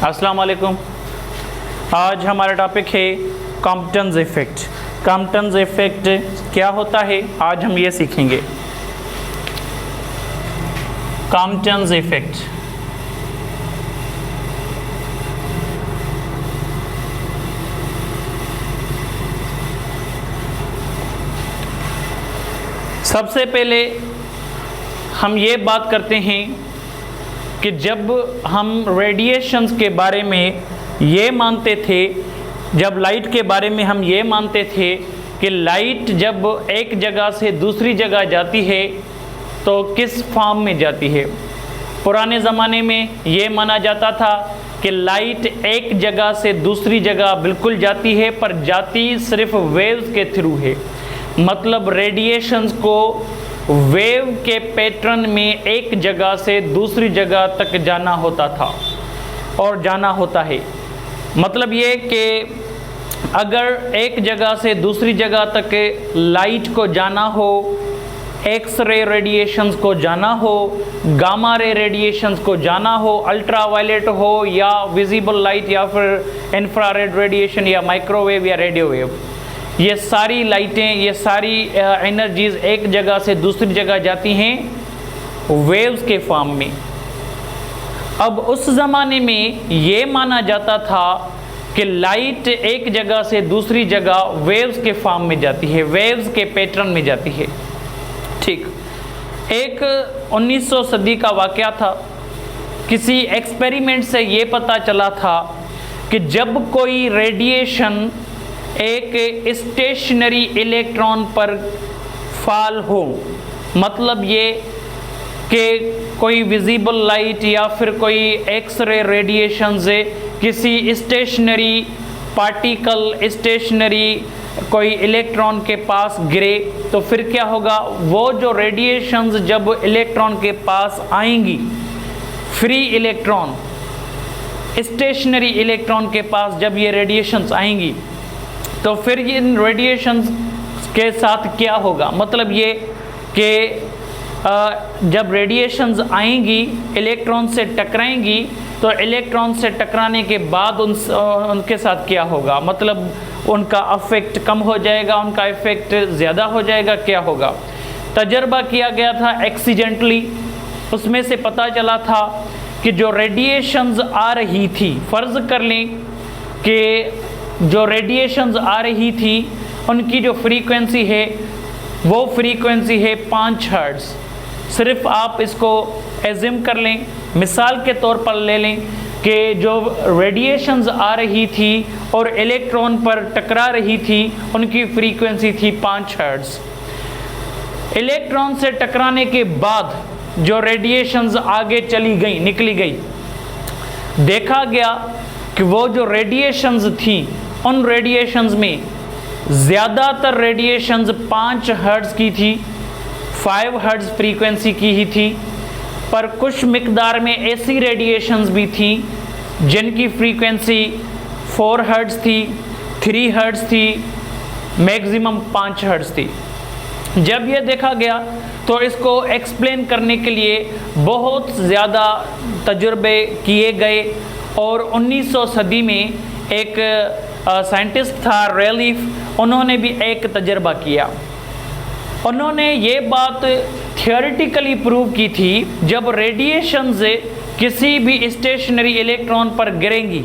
अस्सलाम वालेकुम। आज हमारा टॉपिक है कॉम्पटेंस इफ़ेक्ट। कॉम्पटेंस इफ़ेक्ट क्या होता है, आज हम ये सीखेंगे। कॉम्पटेंस इफ़ेक्ट सबसे पहले हम ये बात करते हैं कि जब हम रेडिएशंस के बारे में ये मानते थे, जब लाइट के बारे में हम ये मानते थे कि लाइट जब एक जगह से दूसरी जगह जाती है तो किस फॉर्म में जाती है। पुराने ज़माने में ये माना जाता था कि लाइट एक जगह से दूसरी जगह बिल्कुल जाती है, पर जाती सिर्फ वेव्स के थ्रू है। मतलब रेडिएशंस को वेव के पैटर्न में एक जगह से दूसरी जगह तक जाना होता था और जाना होता है। मतलब ये कि अगर एक जगह से दूसरी जगह तक लाइट को जाना हो, एक्स रे रेडिएशंस को जाना हो, गामा रे रेडिएशंस को जाना हो, अल्ट्रा वायलेट हो या विजिबल लाइट या फिर इंफ्रारेड रेडिएशन या माइक्रोवेव या रेडियो वेव, ये सारी लाइटें, ये सारी एनर्जीज एक जगह से दूसरी जगह जाती हैं वेव्स के फॉर्म में। अब उस ज़माने में ये माना जाता था कि लाइट एक जगह से दूसरी जगह वेव्स के फॉर्म में जाती है, वेव्स के पैटर्न में जाती है। ठीक, एक 1900 सदी का वाक़या था। किसी एक्सपेरिमेंट से ये पता चला था कि जब कोई रेडिएशन एक स्टेशनरी इलेक्ट्रॉन पर फॉल हो, मतलब ये कि कोई विजिबल लाइट या फिर कोई एक्स रे रेडिएशन से किसी स्टेशनरी पार्टिकल, स्टेशनरी कोई इलेक्ट्रॉन के पास गिरे, तो फिर क्या होगा, वो जो रेडिएशंस जब इलेक्ट्रॉन के पास आएंगी, फ्री इलेक्ट्रॉन स्टेशनरी इलेक्ट्रॉन के पास जब ये रेडिएशंस आएंगी तो फिर इन रेडिएशंस के साथ क्या होगा। मतलब ये कि जब रेडिएशंस आएंगी, इलेक्ट्रॉन से टकराएंगी, तो इलेक्ट्रॉन से टकराने के बाद उनके साथ क्या होगा। मतलब उनका इफेक्ट कम हो जाएगा, उनका इफेक्ट ज़्यादा हो जाएगा, क्या होगा। तजर्बा किया गया था एक्सीडेंटली। उसमें से पता चला था कि जो रेडिएशंस आ रही थी, फ़र्ज़ कर लें कि जो रेडिएशंस आ रही थी उनकी जो फ्रीक्वेंसी है वो फ्रीक्वेंसी है 5 हर्ट्ज़। सिर्फ आप इसको एज्यूम कर लें, मिसाल के तौर पर ले लें कि जो रेडिएशंस आ रही थी और इलेक्ट्रॉन पर टकरा रही थी उनकी फ्रीक्वेंसी थी 5 हर्ट्ज़। इलेक्ट्रॉन से टकराने के बाद जो रेडिएशंस आगे चली गई, निकली गई, देखा गया कि वो जो रेडिएशंस थी उन रेडिएशंस में ज़्यादातर रेडिएशंस 5 हर्ट्ज़ की थी, 5 हर्ट्ज़ फ्रीक्वेंसी की ही थी, पर कुछ मिकदार में ऐसी रेडिएशंस भी थी जिनकी फ्रीक्वेंसी 4 हर्ट्ज़ थी, 3 हर्ट्ज़ थी, मैक्सिमम 5 हर्ट्ज़ थी। जब ये देखा गया तो इसको एक्सप्लेन करने के लिए बहुत ज़्यादा तजुर्बे किए गए और 1900 सदी में एक साइंटिस्ट था रेलिफ, उन्होंने भी एक तजर्बा किया। उन्होंने ये बात थियोरेटिकली प्रूव की थी, जब रेडिएशन से किसी भी स्टेशनरी इलेक्ट्रॉन पर गिरेंगी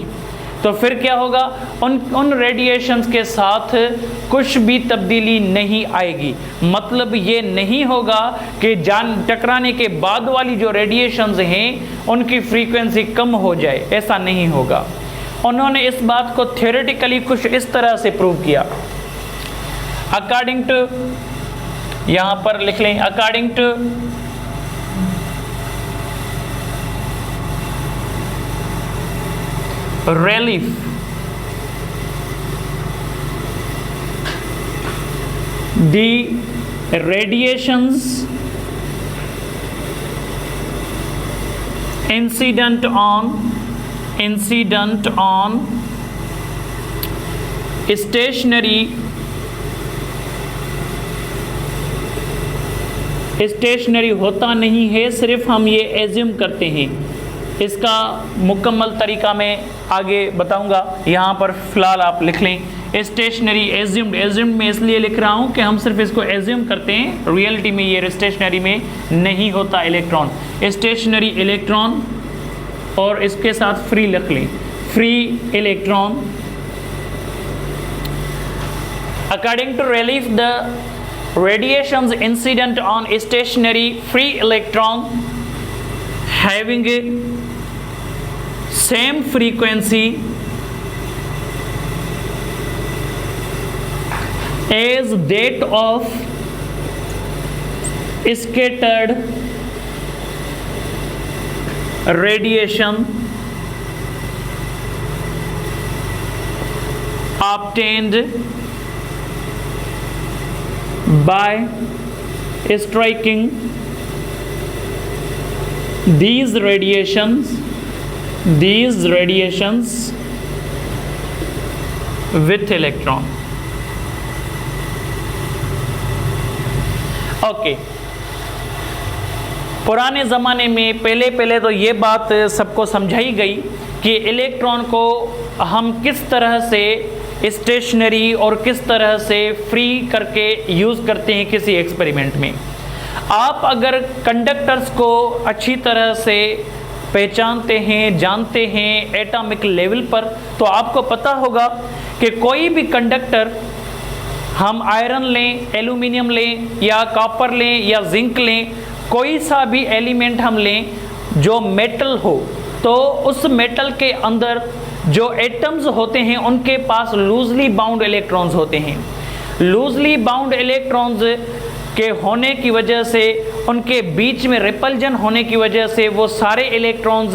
तो फिर क्या होगा, उन रेडिएशंस के साथ कुछ भी तब्दीली नहीं आएगी। मतलब ये नहीं होगा कि टकराने के बाद वाली जो रेडिएशंस हैं उनकी फ्रीक्वेंसी कम हो जाए, ऐसा नहीं होगा। उन्होंने इस बात को थियोरेटिकली कुछ इस तरह से प्रूव किया। अकॉर्डिंग टू, यहाँ पर लिख लें, according to Relief, the radiations incident on stationary होता नहीं है, सिर्फ हम ये एज्यूम करते हैं इसका मुकम्मल तरीका मैं आगे बताऊंगा, यहाँ पर फ़िलहाल आप लिख लें। स्टेशनरी एज्यूम्ड मैं इसलिए लिख रहा हूँ कि हम सिर्फ इसको एज्यूम करते हैं, रियलिटी में ये स्टेशनरी में नहीं होता इलेक्ट्रॉन। स्टेशनरी इलेक्ट्रॉन और इसके साथ फ्री लिख लें, free electron. According to relief the radiations incident on stationary free electron having a same frequency as that of scattered radiation obtained by striking these radiations with electron। Okay, पुराने ज़माने में पहले तो ये बात सबको समझाई गई कि इलेक्ट्रॉन को हम किस तरह से स्टेशनरी और किस तरह से फ्री करके यूज़ करते हैं किसी एक्सपेरिमेंट में। आप अगर कंडक्टर्स को अच्छी तरह से पहचानते हैं, जानते हैं एटॉमिक लेवल पर, तो आपको पता होगा कि कोई भी कंडक्टर, हम आयरन लें, एल्यूमिनियम लें या कॉपर लें या जिंक लें, कोई सा भी एलिमेंट हम लें जो मेटल हो, तो उस मेटल के अंदर जो एटम्स होते हैं उनके पास लूजली बाउंड इलेक्ट्रॉन्स होते हैं। लूजली बाउंड इलेक्ट्रॉन्स के होने की वजह से, उनके बीच में रिपल्जन होने की वजह से वो सारे इलेक्ट्रॉन्स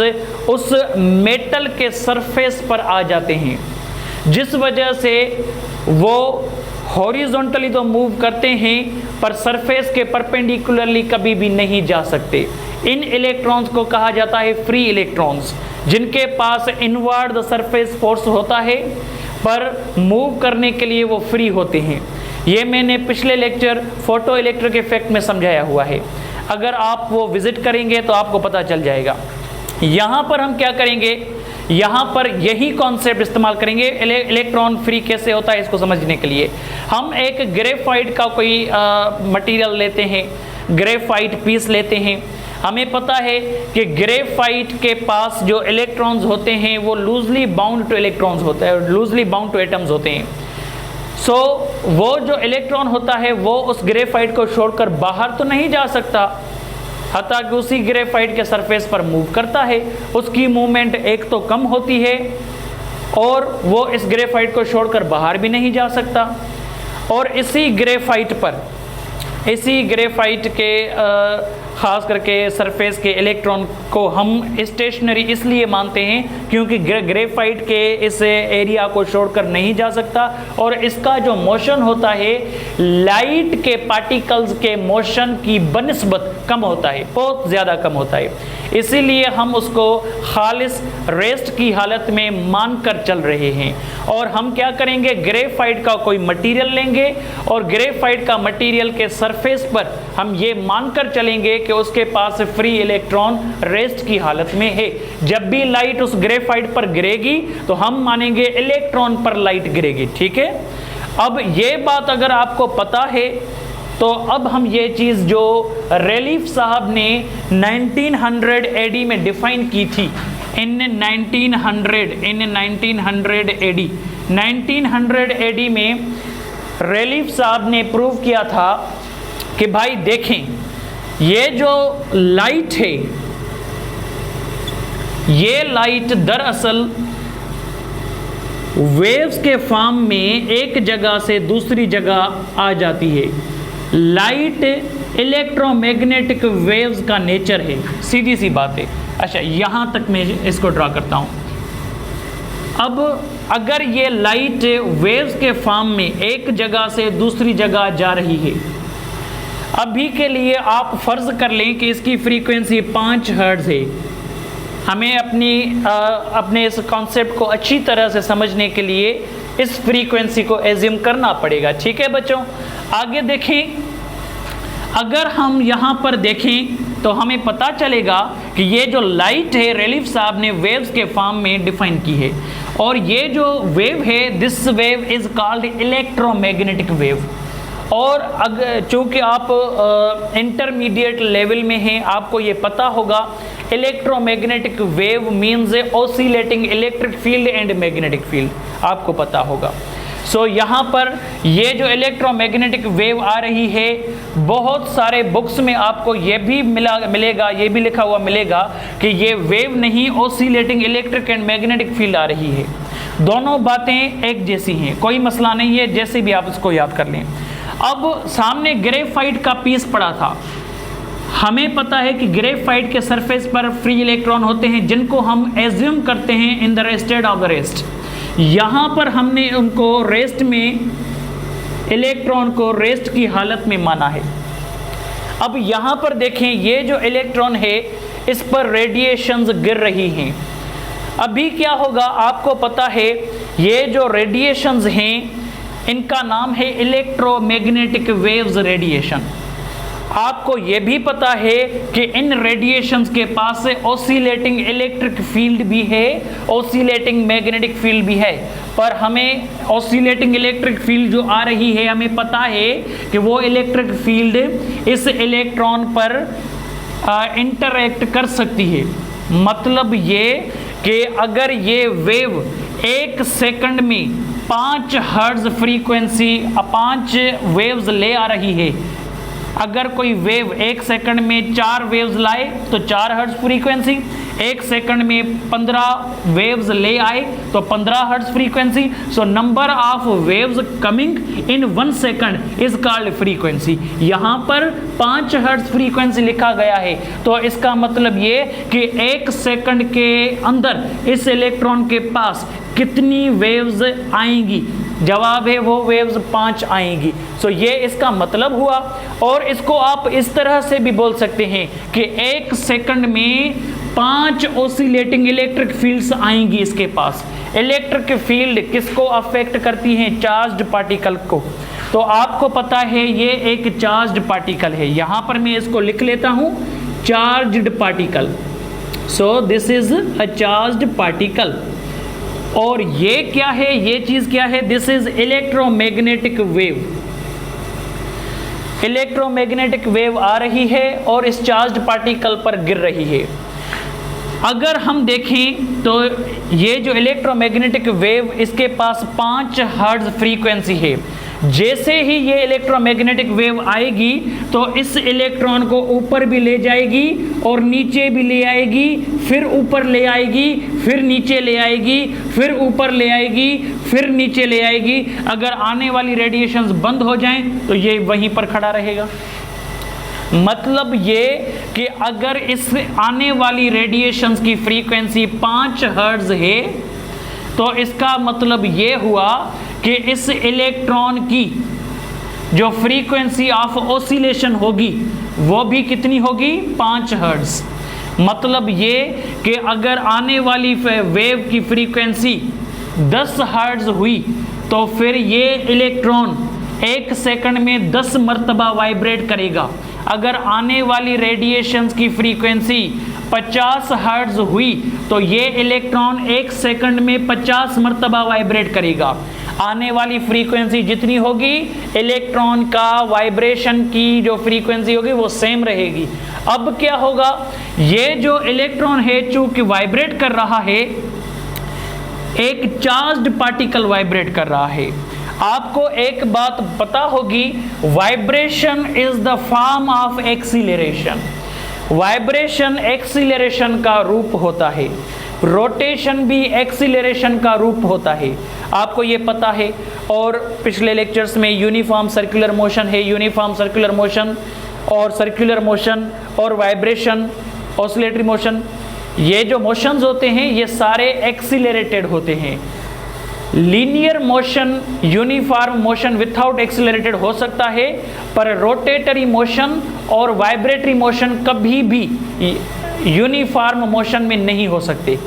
उस मेटल के सरफेस पर आ जाते हैं, जिस वजह से वो हॉरिजॉन्टली तो मूव करते हैं पर सरफेस के परपेंडिकुलरली कभी भी नहीं जा सकते। इन इलेक्ट्रॉन्स को कहा जाता है फ्री इलेक्ट्रॉन्स, जिनके पास इनवर्ड सरफेस फोर्स होता है पर मूव करने के लिए वो फ्री होते हैं। ये मैंने पिछले लेक्चर फोटो इलेक्ट्रिक इफेक्ट में समझाया हुआ है, अगर आप वो विजिट करेंगे तो आपको पता चल जाएगा। यहाँ पर हम क्या करेंगे, यहाँ पर यही कॉन्सेप्ट इस्तेमाल करेंगे। इलेक्ट्रॉन फ्री कैसे होता है इसको समझने के लिए हम एक ग्रेफाइट का कोई मटेरियल लेते हैं, ग्रेफाइट पीस लेते हैं। हमें पता है कि ग्रेफाइट के पास जो इलेक्ट्रॉन्स होते हैं वो लूजली बाउंड टू इलेक्ट्रॉन्स होते हैं, लूजली बाउंड टू एटम्स होते हैं। सो वो जो इलेक्ट्रॉन होता है वो उस ग्रेफाइट को छोड़कर बाहर तो नहीं जा सकता, हत्ता कि उसी ग्रेफाइट के सरफेस पर मूव करता है। उसकी मूवमेंट एक तो कम होती है और वो इस ग्रेफाइट को छोड़कर बाहर भी नहीं जा सकता। और इसी ग्रेफाइट के ख़ास करके सरफेस के इलेक्ट्रॉन को हम स्टेशनरी इसलिए मानते हैं क्योंकि ग्रेफाइट के इस एरिया को छोड़कर नहीं जा सकता और इसका जो मोशन होता है लाइट के पार्टिकल्स के मोशन की बनिस्बत कम होता है, बहुत ज़्यादा कम होता है। इसीलिए हम उसको खालिस रेस्ट की हालत में मानकर चल रहे हैं। और हम क्या करेंगे, ग्रेफाइट का कोई मटेरियल लेंगे और ग्रेफाइट का मटेरियल के सरफेस पर हम ये मानकर चलेंगे कि उसके पास फ्री इलेक्ट्रॉन रेस्ट की हालत में है। जब भी लाइट उस ग्रेफाइट पर गिरेगी तो हम मानेंगे इलेक्ट्रॉन पर लाइट गिरेगी। ठीक है, अब ये बात अगर आपको पता है तो अब हम ये चीज़ जो रेलीफ साहब ने 1900 एडी में डिफाइन की थी, इन 1900 एडी में रेलीफ साहब ने प्रूव किया था कि भाई देखें, ये जो लाइट है, ये लाइट दरअसल वेव्स के फॉर्म में एक जगह से दूसरी जगह आ जाती है। लाइट इलेक्ट्रोमैग्नेटिक वेव्स का नेचर है, सीधी सी बात है। अच्छा, यहाँ तक मैं इसको ड्रा करता हूँ। अब अगर ये लाइट वेव्स के फॉर्म में एक जगह से दूसरी जगह जा रही है, अभी के लिए आप फर्ज कर लें कि इसकी फ्रीक्वेंसी 5 हर्ट्ज है। हमें अपने इस कॉन्सेप्ट को अच्छी तरह से समझने के लिए इस फ्रीक्वेंसी को एज्यूम करना पड़ेगा। ठीक है बच्चों, आगे देखें, अगर हम यहाँ पर देखें तो हमें पता चलेगा कि ये जो लाइट है रेलिफ साहब ने वेव्स के फॉर्म में डिफाइन की है, और ये जो वेव है this wave is called electromagnetic wave. और अगर चूँकि आप इंटरमीडिएट लेवल में हैं, आपको ये पता होगा electromagnetic wave means oscillating electric field and magnetic field, आपको पता होगा। सो यहाँ पर ये जो इलेक्ट्रोमैग्नेटिक वेव आ रही है, बहुत सारे बुक्स में आपको ये भी मिलेगा, ये भी लिखा हुआ मिलेगा कि ये वेव नहीं oscillating electric and magnetic field आ रही है। दोनों बातें एक जैसी हैं, कोई मसला नहीं है, जैसे भी आप इसको याद कर लें। अब सामने ग्रेफाइट का पीस पड़ा था। हमें पता है कि ग्रेफाइट के सरफेस पर फ्री इलेक्ट्रॉन होते हैं जिनको हम एज्यूम करते हैं in the state of the rest. यहाँ पर हमने उनको रेस्ट में, इलेक्ट्रॉन को रेस्ट की हालत में माना है। अब यहाँ पर देखें, ये जो इलेक्ट्रॉन है इस पर रेडिएशंस गिर रही हैं। अभी क्या होगा आपको पता है, ये जो रेडिएशंस हैं इनका नाम है इलेक्ट्रोमैग्नेटिक वेव्स रेडिएशन। आपको ये भी पता है कि इन रेडिएशंस के पास ऑसिलेटिंग इलेक्ट्रिक फील्ड भी है, ऑसिलेटिंग मैग्नेटिक फील्ड भी है, पर हमें ऑसिलेटिंग इलेक्ट्रिक फील्ड जो आ रही है हमें पता है कि वो इलेक्ट्रिक फील्ड इस इलेक्ट्रॉन पर इंटरैक्ट कर सकती है। मतलब ये कि अगर ये वेव 1 सेकंड में 5 हर्ट्ज फ्रीक्वेंसी 5 वेव्स ले आ रही है, अगर कोई वेव 1 सेकंड में 4 वेव्स लाए तो 4 हर्ट्ज फ्रीक्वेंसी, 1 सेकंड में 15 वेव्स ले आए तो 15 hertz frequency. So number of waves coming in 1 second is called frequency. यहाँ पर 5 हर्ट्ज फ्रीक्वेंसी लिखा गया है, तो इसका मतलब ये कि 1 सेकंड के अंदर इस इलेक्ट्रॉन के पास कितनी वेव्स आएंगी? जवाब है वो वेव्स 5 आएंगी। सो ये इसका मतलब हुआ। और इसको आप इस तरह से भी बोल सकते हैं कि 1 सेकंड में 5 ऑसिलेटिंग इलेक्ट्रिक फील्ड्स आएंगी इसके पास। इलेक्ट्रिक फील्ड किसको अफेक्ट करती हैं? चार्ज्ड पार्टिकल को। तो आपको पता है ये एक चार्ज्ड पार्टिकल है, यहाँ पर मैं इसको लिख लेता हूँ charged particle. So this is a charged particle. और ये क्या है? ये चीज क्या है? This is electromagnetic wave. Electromagnetic wave आ रही है और इस चार्ज्ड पार्टिकल पर गिर रही है। अगर हम देखें तो ये जो इलेक्ट्रोमैग्नेटिक वेव, इसके पास 5 हर्ट्ज फ्रीक्वेंसी है। जैसे ही ये इलेक्ट्रोमैग्नेटिक वेव आएगी तो इस इलेक्ट्रॉन को ऊपर भी ले जाएगी और नीचे भी ले आएगी, फिर ऊपर ले आएगी, फिर नीचे ले आएगी, फिर ऊपर ले आएगी, फिर नीचे ले आएगी। अगर आने वाली रेडिएशंस बंद हो जाएं तो ये वहीं पर खड़ा रहेगा। मतलब ये कि अगर इस आने वाली रेडिएशंस की फ्रीक्वेंसी 5 हर्ट्ज है तो इसका मतलब ये हुआ कि इस इलेक्ट्रॉन की जो फ्रीक्वेंसी ऑफ ऑसिलेशन होगी वो भी कितनी होगी? 5 हर्ट्ज। मतलब ये कि अगर आने वाली वेव की फ्रीक्वेंसी 10 हर्ट्ज हुई तो फिर ये इलेक्ट्रॉन 1 सेकंड में 10 मरतबा वाइब्रेट करेगा। अगर आने वाली रेडिएशंस की फ्रीक्वेंसी 50 हर्ट्ज हुई तो ये इलेक्ट्रॉन 1 सेकंड में 50 मरतबा वाइब्रेट करेगा। आने वाली फ्रीक्वेंसी जितनी होगी, इलेक्ट्रॉन का वाइब्रेशन की जो फ्रीक्वेंसी होगी वो सेम रहेगी। अब क्या होगा? ये जो इलेक्ट्रॉन है चूंकि वाइब्रेट कर रहा है, एक चार्ज्ड पार्टिकल वाइब्रेट कर रहा है। आपको एक बात पता होगी, vibration is the form of acceleration. Vibration acceleration का रूप होता है, रोटेशन भी एक्सीलरेशन का रूप होता है, आपको ये पता है। और पिछले लेक्चर्स में यूनिफॉर्म सर्कुलर मोशन है, यूनिफॉर्म सर्कुलर मोशन और सर्कुलर मोशन और वाइब्रेशन, ऑसिलेटरी मोशन, ये जो मोशंस होते हैं ये सारे एक्सीलरेटेड होते हैं। Linear motion, uniform motion without accelerated हो सकता है, पर रोटेटरी मोशन और वाइब्रेटरी मोशन कभी भी यूनिफॉर्म मोशन में नहीं हो सकते।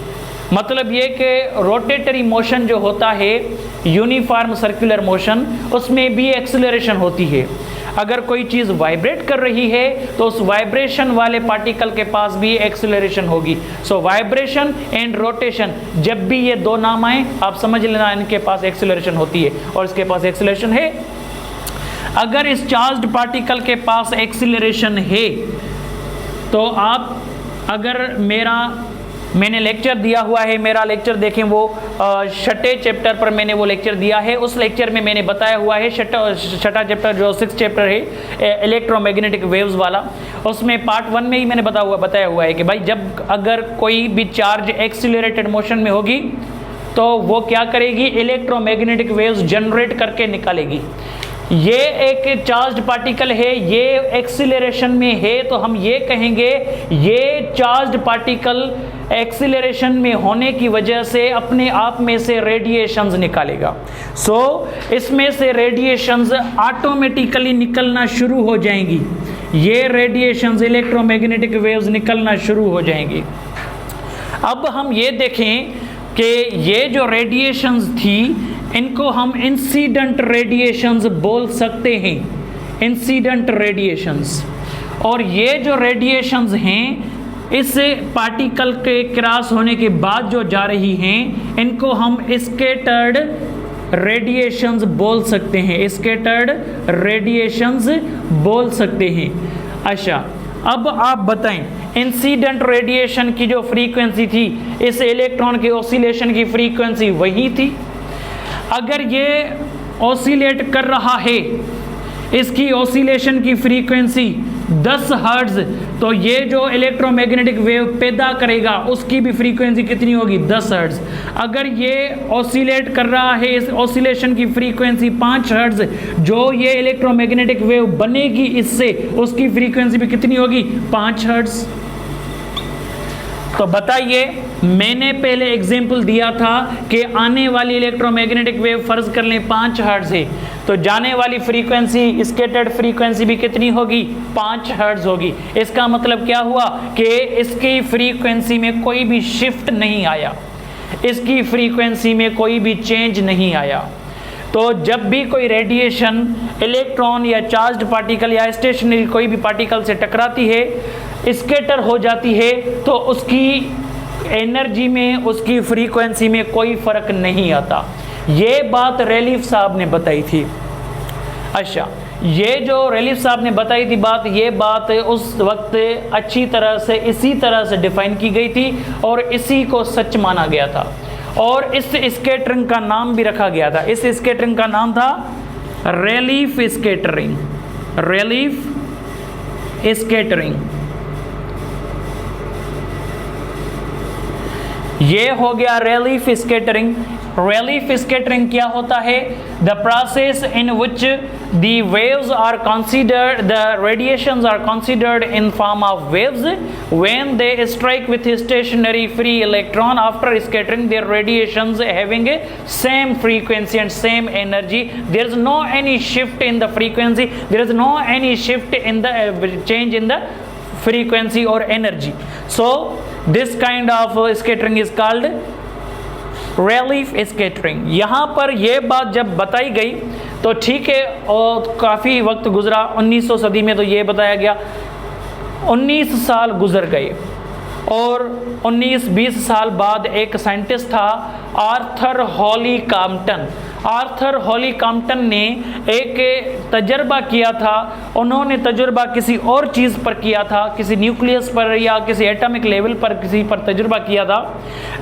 मतलब ये कि रोटेटरी मोशन जो होता है, यूनिफॉर्म सर्कुलर मोशन, उसमें भी एक्सीलरेशन होती है। अगर कोई चीज़ वाइब्रेट कर रही है तो उस वाइब्रेशन वाले पार्टिकल के पास भी एक्सीलरेशन होगी। सो वाइब्रेशन एंड रोटेशन, जब भी ये दो नाम आए आप समझ लेना इनके पास एक्सीलरेशन होती है और इसके पास एक्सीलरेशन है। अगर इस चार्ज्ड पार्टिकल के पास एक्सीलरेशन है तो आप, अगर मैंने लेक्चर दिया हुआ है, मेरा लेक्चर देखें, वो छठे चैप्टर पर मैंने वो लेक्चर दिया है। उस लेक्चर में मैंने बताया हुआ है, छठा चैप्टर जो 6th चैप्टर है इलेक्ट्रोमैग्नेटिक वेव्स वाला, उसमें पार्ट 1 में ही मैंने बताया हुआ है कि भाई जब अगर कोई भी चार्ज एक्सीलरेटेड मोशन में होगी तो वो क्या करेगी, इलेक्ट्रोमैग्नेटिक वेव्स जनरेट करके निकालेगी। ये एक चार्ज्ड पार्टिकल है, ये एक्सीलरेशन में है, तो हम ये कहेंगे ये चार्ज्ड पार्टिकल एक्सीलरेशन में होने की वजह से अपने आप में से रेडिएशंस निकालेगा। सो इसमें से रेडिएशंस ऑटोमेटिकली निकलना शुरू हो जाएंगी, ये रेडिएशंस इलेक्ट्रोमैग्नेटिक वेव्स निकलना शुरू हो जाएंगी। अब हम ये देखें कि ये जो रेडिएशंस थी इनको हम इंसिडेंट रेडिएशंस बोल सकते हैं, इंसिडेंट रेडिएशंस। और ये जो रेडिएशंस हैं इस पार्टिकल के क्रॉस होने के बाद जो जा रही हैं इनको हम स्कैटर्ड रेडिएशंस बोल सकते हैं, स्कैटर्ड रेडिएशंस बोल सकते हैं। अच्छा, अब आप बताएं इंसिडेंट रेडिएशन की जो फ्रीक्वेंसी थी इस इलेक्ट्रॉन के ऑसिलेशन की फ्रीक्वेंसी वही थी। अगर ये ऑसिलेट कर रहा है, इसकी ऑसिलेशन की फ्रीक्वेंसी 10 हर्ट्ज, तो ये जो इलेक्ट्रोमैग्नेटिक वेव पैदा करेगा उसकी भी फ्रीक्वेंसी कितनी होगी, 10 हर्ट्ज। अगर ये ऑसिलेट कर रहा है, इस ऑसिलेशन की फ्रीक्वेंसी 5 हर्ट्ज, जो ये इलेक्ट्रोमैग्नेटिक वेव बनेगी इससे उसकी फ्रीक्वेंसी भी कितनी होगी, 5 हर्ट्ज। तो बताइए, मैंने पहले एग्जाम्पल दिया था कि आने वाली इलेक्ट्रोमैग्नेटिक वेव फर्ज कर लें 5 हर्ट्ज है, तो जाने वाली फ्रीक्वेंसी स्कैटर्ड फ्रीक्वेंसी भी कितनी होगी, 5 हर्ट्ज होगी। इसका मतलब क्या हुआ कि इसकी फ्रीक्वेंसी में कोई भी शिफ्ट नहीं आया, इसकी फ्रीक्वेंसी में कोई भी चेंज नहीं आया। तो जब भी कोई रेडिएशन इलेक्ट्रॉन या चार्ज्ड पार्टिकल या स्टेशनरी कोई भी पार्टिकल से टकराती है, स्कैटर हो जाती है, तो उसकी एनर्जी में, उसकी फ्रीक्वेंसी में कोई फर्क नहीं आता। ये बात रेलिफ साहब ने बताई थी। अच्छा, ये जो रेलिफ साहब ने बताई थी बात, ये बात उस वक्त अच्छी तरह से इसी तरह से डिफाइन की गई थी और इसी को सच माना गया था और इस स्कैटरिंग का नाम भी रखा गया था। इस स्कैटरिंग का नाम था रेलिफ स्कैटरिंग, रेलिफ स्कैटरिंग। ये हो गया रेलिफ स्कैटरिंग। रेलिफ स्कैटरिंग क्या होता है, the process in which the waves are considered, the radiations are considered in form of waves when they strike with stationary free electron after scattering their radiations having same frequency and same energy, there is no any shift in the frequency, there is no any shift in the change in the frequency or energy. So this kind of scattering is called relief scattering. यहाँ पर ये बात जब बताई गई तो ठीक है, और काफ़ी वक्त गुजरा, 1900 सदी में तो ये बताया गया, 19 साल गुजर गए और 19-20 साल बाद एक साइंटिस्ट था आर्थर हॉली कॉम्पटन। आर्थर हॉली कॉम्पटन ने एक तजर्बा किया था। उन्होंने तजुर्बा किसी और चीज़ पर किया था, किसी न्यूक्लियस पर या किसी एटॉमिक लेवल पर किसी पर तजुर्बा किया था,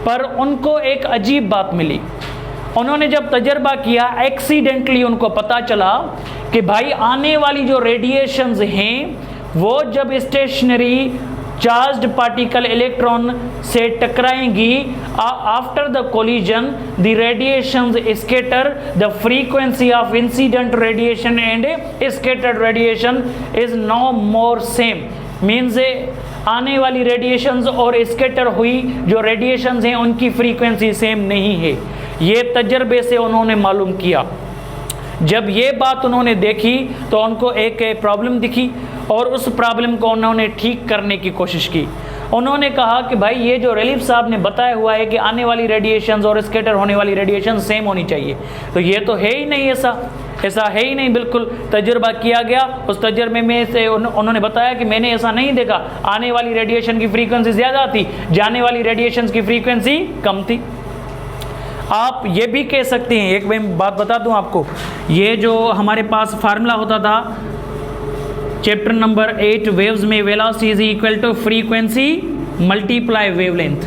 पर उनको एक अजीब बात मिली। उन्होंने जब तजर्बा किया, एक्सीडेंटली उनको पता चला कि भाई आने वाली जो रेडिएशंस हैं वो जब स्टेशनरी चार्ज्ड पार्टिकल इलेक्ट्रॉन से टकराएंगी, after the collision the radiations scatter, the frequency of incident radiation and scattered radiation is no more same. Means आने वाली रेडिएशंस और स्कैटर हुई जो रेडिएशंस हैं उनकी फ्रीक्वेंसी सेम नहीं है। ये तजर्बे से उन्होंने मालूम किया। जब ये बात उन्होंने देखी तो उनको एक प्रॉब्लम दिखी और उस प्रॉब्लम को उन्होंने ठीक करने की कोशिश की। उन्होंने कहा कि भाई ये जो रेलिफ साहब ने बताया हुआ है कि आने वाली रेडिएशंस और स्कैटर होने वाली रेडिएशन सेम होनी चाहिए, तो ये तो है ही नहीं ऐसा। ऐसा है ही नहीं, बिल्कुल तजुर्बा किया गया, उस तजुर्बे में से उन्होंने बताया कि मैंने ऐसा नहीं देखा, आने वाली रेडिएशन की फ्रीक्वेंसी ज़्यादा थी, जाने वाली रेडिएशन की फ्रीक्वेंसी कम थी। आप ये भी कह सकते हैं, एक मैं बात बता दूं आपको, ये जो हमारे पास फार्मूला होता था चैप्टर नंबर 8 वेव्स में, velocity is equal to frequency multiply wavelength,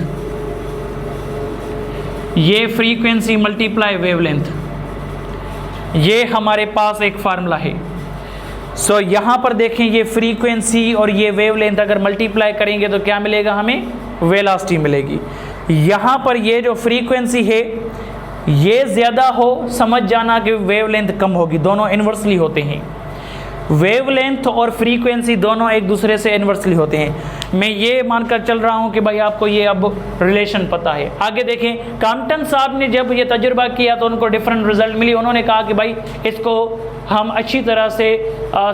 ये फ्रीक्वेंसी मल्टीप्लाई वेवलेंथ, ये हमारे पास एक फार्मूला है। सो यहाँ पर देखें, ये फ्रीक्वेंसी और ये वेवलेंथ अगर मल्टीप्लाई करेंगे तो क्या मिलेगा, हमें वेलोसिटी मिलेगी। यहाँ पर ये जो फ्रीक्वेंसी है ये ज़्यादा हो, समझ जाना कि वेवलेंथ कम होगी, दोनों इन्वर्सली होते हैं। वेवलेंथ और फ्रीक्वेंसी दोनों एक दूसरे से इन्वर्सली होते हैं। मैं ये मानकर चल रहा हूँ कि भाई आपको ये अब रिलेशन पता है। आगे देखें, कॉम्पटन साहब ने जब ये तजुर्बा किया तो उनको डिफरेंट रिजल्ट मिली। उन्होंने कहा कि भाई इसको हम अच्छी तरह से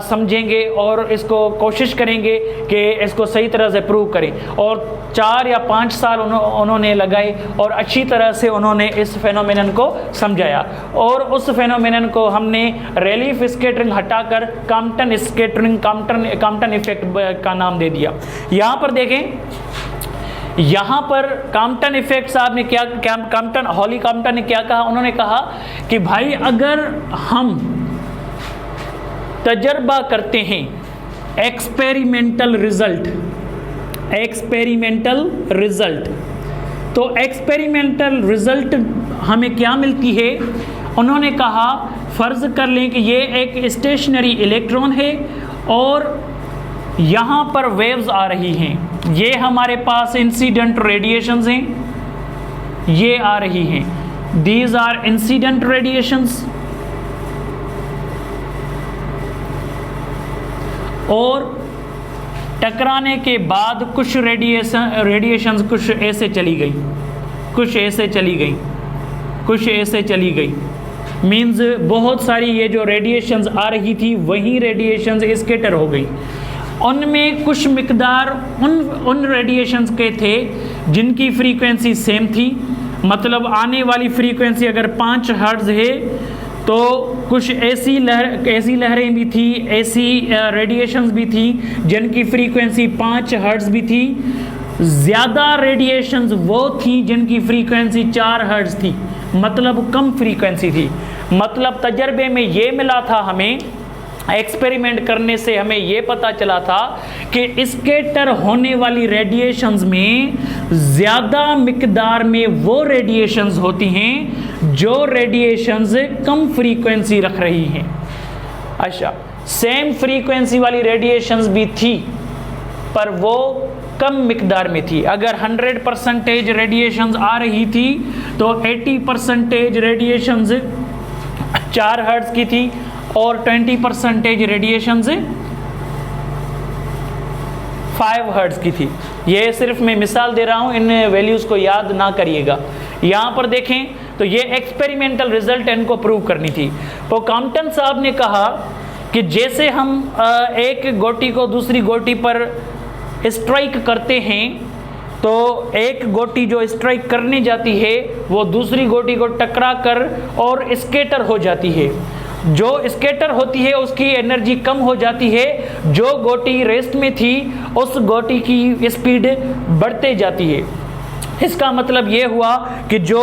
समझेंगे और इसको कोशिश करेंगे कि इसको सही तरह से प्रूव करें, और 4 या 5 साल उन्होंने लगाए और अच्छी तरह से उन्होंने इस फेनोमेनन को समझाया, और उस फेनोमेनन को हमने रेलीफ स्कैटरिंग हटाकर कॉम्पटन स्कैटरिंग, कॉम्पटन इफेक्ट का नाम दे दिया। यहाँ पर देखें, यहाँ पर कॉम्पटन इफेक्ट साहब ने क्या, हॉली कॉम्पटन ने क्या कहा, उन्होंने कहा कि भाई अगर हम तजर्बा करते हैं एक्सपेरिमेंटल रिजल्ट, तो एक्सपेरिमेंटल रिजल्ट हमें क्या मिलती है, उन्होंने कहा फर्ज कर लें कि ये एक स्टेशनरी इलेक्ट्रॉन है और यहाँ पर वेव्स आ रही हैं, ये हमारे पास इंसिडेंट रेडिएशंस हैं, ये आ रही हैं, दीज आर इंसिडेंट रेडिएशंस, और टकराने के बाद कुछ रेडिएशंस कुछ ऐसे चली गई, कुछ ऐसे चली गई, कुछ ऐसे चली गई, मीन्स बहुत सारी ये जो रेडिएशंस आ रही थी वही रेडिएशंस स्कैटर हो गई। उनमें कुछ मिकदार उन रेडिएशंस के थे जिनकी फ्रीक्वेंसी सेम थी, मतलब आने वाली फ्रीक्वेंसी अगर 5 हर्ट्ज है तो कुछ ऐसी लहरें भी थी, ऐसी रेडिएशंस भी थी जिनकी फ्रीक्वेंसी 5 हर्ट्ज भी थी। ज़्यादा रेडिएशंस वो थी जिनकी फ्रीक्वेंसी 4 हर्ट्ज थी, मतलब कम फ्रीक्वेंसी थी। मतलब तजर्बे में ये मिला था, हमें एक्सपेरिमेंट करने से हमें ये पता चला था कि स्कैटर होने वाली रेडिएशंस में ज़्यादा मिकदार में वो रेडिएशंस होती हैं जो रेडिएशंस कम फ्रीक्वेंसी रख रही हैं। अच्छा, सेम फ्रीक्वेंसी वाली रेडिएशंस भी थी पर वो कम मिकदार में थी। अगर 100% रेडिएशंस आ रही थी तो 80% रेडिएशंस 4 हर्ट्ज की थी और 20% रेडिएशन से 5 हर्ट्ज की थी। ये सिर्फ मैं मिसाल दे रहा हूँ, इन वैल्यूज़ को याद ना करिएगा। यहाँ पर देखें तो ये एक्सपेरिमेंटल रिजल्ट इनको प्रूव करनी थी। तो कॉम्पटन साहब ने कहा कि जैसे हम एक गोटी को दूसरी गोटी पर स्ट्राइक करते हैं तो एक गोटी जो स्ट्राइक करने जाती है वो दूसरी गोटी को टकरा कर और स्कैटर हो जाती है। जो स्कैटर होती है उसकी एनर्जी कम हो जाती है, जो गोटी रेस्ट में थी उस गोटी की स्पीड बढ़ते जाती है। इसका मतलब ये हुआ कि जो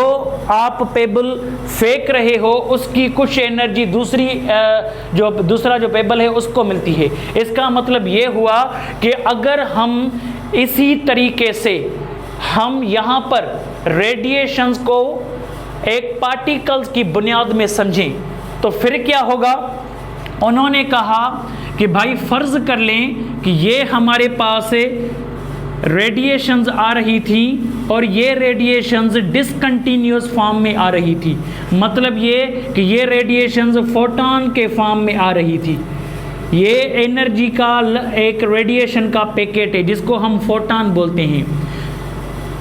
आप पेबल फेंक रहे हो उसकी कुछ एनर्जी दूसरा जो पेबल है उसको मिलती है। इसका मतलब ये हुआ कि अगर हम इसी तरीके से हम यहाँ पर रेडिएशंस को एक पार्टिकल्स की बुनियाद में समझें तो फिर क्या होगा। उन्होंने कहा कि भाई फर्ज कर लें कि ये हमारे पास रेडिएशंस आ रही थी और ये रेडिएशंस डिसकंटिन्यूअस फॉर्म में आ रही थी। मतलब ये कि ये रेडिएशंस फोटॉन के फॉर्म में आ रही थी। ये एनर्जी का एक रेडिएशन का पैकेट है जिसको हम फोटॉन बोलते हैं।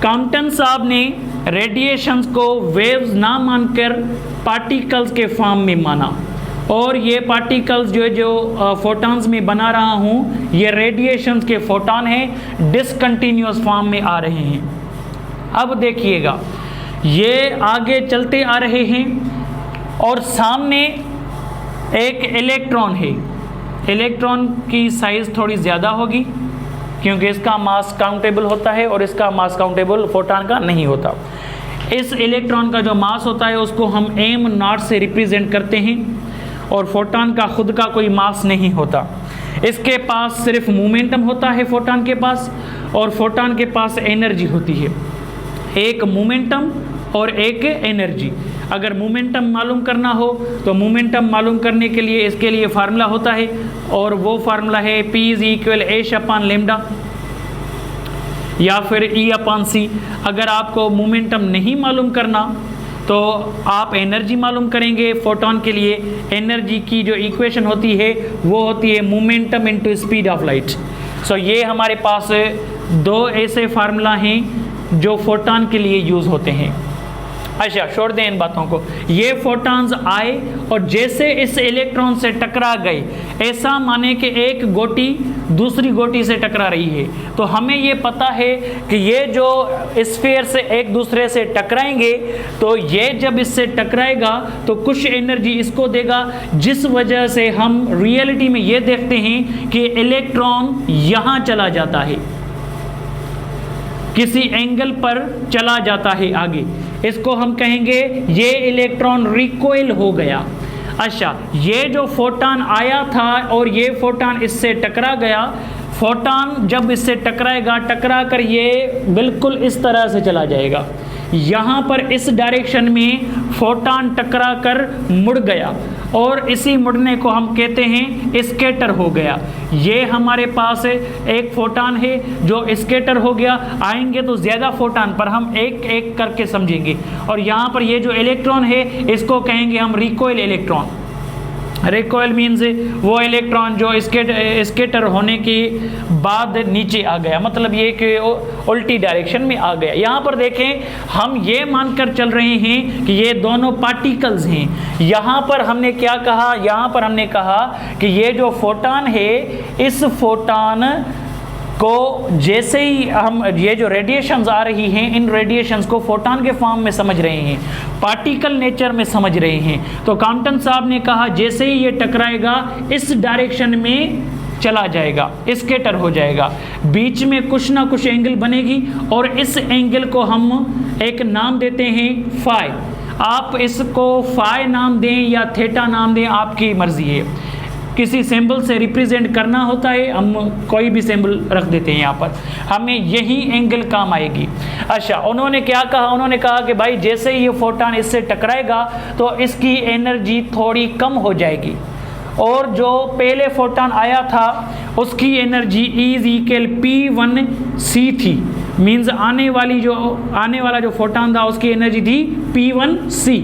कॉम्पटन साहब ने रेडिएशंस को वेव्स ना मानकर पार्टिकल्स के फॉर्म में माना और ये पार्टिकल्स जो फोटॉन्स में बना रहा हूँ ये रेडिएशंस के फोटॉन हैं, डिसकंटिन्यूअस फॉर्म में आ रहे हैं। अब देखिएगा ये आगे चलते आ रहे हैं और सामने एक इलेक्ट्रॉन है, इलेक्ट्रॉन की साइज़ थोड़ी ज़्यादा होगी क्योंकि इसका मास काउंटेबल होता है और इसका मास काउंटेबल फोटॉन का नहीं होता। इस इलेक्ट्रॉन का जो मास होता है उसको हम m0 से रिप्रेजेंट करते हैं और फोटॉन का खुद का कोई मास नहीं होता। इसके पास सिर्फ मोमेंटम होता है फोटॉन के पास, और फोटॉन के पास एनर्जी होती है, एक मोमेंटम और एक एनर्जी। अगर मोमेंटम मालूम करना हो तो मोमेंटम मालूम करने के लिए इसके लिए फार्मूला होता है, और वो फार्मूला है P = h/λ या फिर E/c। अगर आपको मोमेंटम नहीं मालूम करना तो आप एनर्जी मालूम करेंगे। फोटॉन के लिए एनर्जी की जो इक्वेशन होती है वो होती है momentum into speed of light. So ये हमारे पास दो ऐसे फार्मूला हैं जो फोटॉन के लिए यूज़ होते हैं। अच्छा, छोड़ दें इन बातों को। ये फोटॉन्स आए और जैसे इस इलेक्ट्रॉन से टकरा गए, ऐसा माने कि एक गोटी दूसरी गोटी से टकरा रही है, तो हमें ये पता है कि ये जो स्फीयर से एक दूसरे से टकराएंगे तो ये जब इससे टकराएगा तो कुछ एनर्जी इसको देगा, जिस वजह से हम रियलिटी में ये देखते हैं कि इलेक्ट्रॉन यहाँ चला जाता है, किसी एंगल पर चला जाता है आगे। इसको हम कहेंगे ये इलेक्ट्रॉन रिकॉइल हो गया। अच्छा, ये जो फोटॉन आया था और ये फोटॉन इससे टकरा गया, फोटॉन जब इससे टकराएगा, टकरा कर ये बिल्कुल इस तरह से चला जाएगा। यहाँ पर इस डायरेक्शन में फोटॉन टकरा कर मुड़ गया और इसी मुड़ने को हम कहते हैं स्कैटर हो गया। ये हमारे पास एक फोटॉन है जो स्कैटर हो गया। आएंगे तो ज़्यादा फोटॉन पर हम एक एक करके समझेंगे। और यहाँ पर ये जो इलेक्ट्रॉन है इसको कहेंगे हम रिकॉइल इलेक्ट्रॉन। रिकॉइल मीन्स वो इलेक्ट्रॉन जो स्कैटर होने के बाद नीचे आ गया, मतलब ये कि उल्टी डायरेक्शन में आ गया। यहाँ पर देखें, हम ये मानकर चल रहे हैं कि ये दोनों पार्टिकल्स हैं। यहाँ पर हमने क्या कहा? यहाँ पर हमने कहा कि ये जो फोटॉन है, इस फोटॉन को जैसे ही हम ये जो रेडिएशंस आ रही हैं, इन रेडिएशंस को फोटॉन के फॉर्म में समझ रहे हैं, पार्टिकल नेचर में समझ रहे हैं। तो कॉम्पटन साहब ने कहा जैसे ही ये टकराएगा इस डायरेक्शन में चला जाएगा, स्कैटर हो जाएगा, बीच में कुछ ना कुछ एंगल बनेगी और इस एंगल को हम एक नाम देते हैं फाई। आप इसको फाई नाम दें या थीटा नाम दें, आपकी मर्जी है। किसी सिंबल से रिप्रेजेंट करना होता है, हम कोई भी सिंबल रख देते हैं यहाँ पर, हमें यही एंगल काम आएगी। अच्छा, उन्होंने क्या कहा? उन्होंने कहा कि भाई जैसे ही ये फोटॉन इससे टकराएगा तो इसकी एनर्जी थोड़ी कम हो जाएगी, और जो पहले फोटॉन आया था उसकी एनर्जी E = P1c थी। मीन्स आने वाला जो फोटॉन था उसकी एनर्जी थी P1c,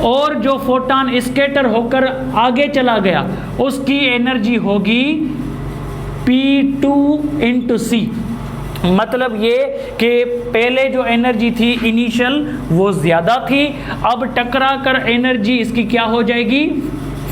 और जो फोटॉन स्कैटर होकर आगे चला गया उसकी एनर्जी होगी P2 × c। मतलब ये कि पहले जो एनर्जी थी इनिशियल वो ज़्यादा थी, अब टकरा कर एनर्जी इसकी क्या हो जाएगी?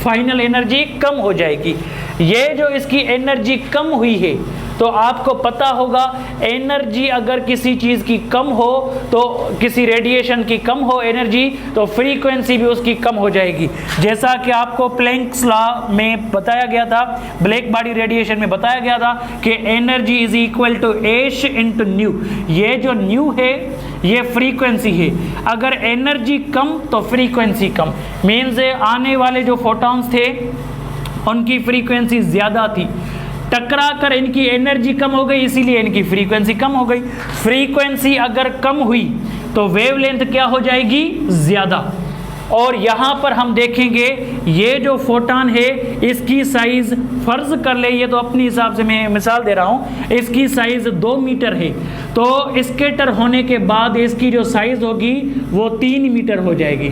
फाइनल एनर्जी कम हो जाएगी। ये जो इसकी एनर्जी कम हुई है, तो आपको पता होगा एनर्जी अगर किसी चीज़ की कम हो, तो किसी रेडिएशन की कम हो एनर्जी, तो फ्रीक्वेंसी भी उसकी कम हो जाएगी। जैसा कि आपको प्लैंक्स लॉ में बताया गया था, ब्लैक बॉडी रेडिएशन में बताया गया था कि एनर्जी = h × न्यू। ये जो न्यू है ये फ्रीक्वेंसी है। अगर एनर्जी कम तो फ्रीक्वेंसी कम, मीन्स आने वाले जो फोटॉन्स थे उनकी फ्रीक्वेंसी ज़्यादा थी, टकरा कर इनकी एनर्जी कम हो गई, इसीलिए इनकी फ्रीक्वेंसी कम हो गई। फ्रीक्वेंसी अगर कम हुई तो वेवलेंथ क्या हो जाएगी? ज़्यादा। और यहाँ पर हम देखेंगे ये जो फोटॉन है इसकी साइज़, फ़र्ज़ कर ले, ये तो अपने हिसाब से मैं मिसाल दे रहा हूँ, इसकी साइज़ 2 मीटर है, तो स्कैटर होने के बाद इसकी जो साइज़ होगी वो 3 मीटर हो जाएगी।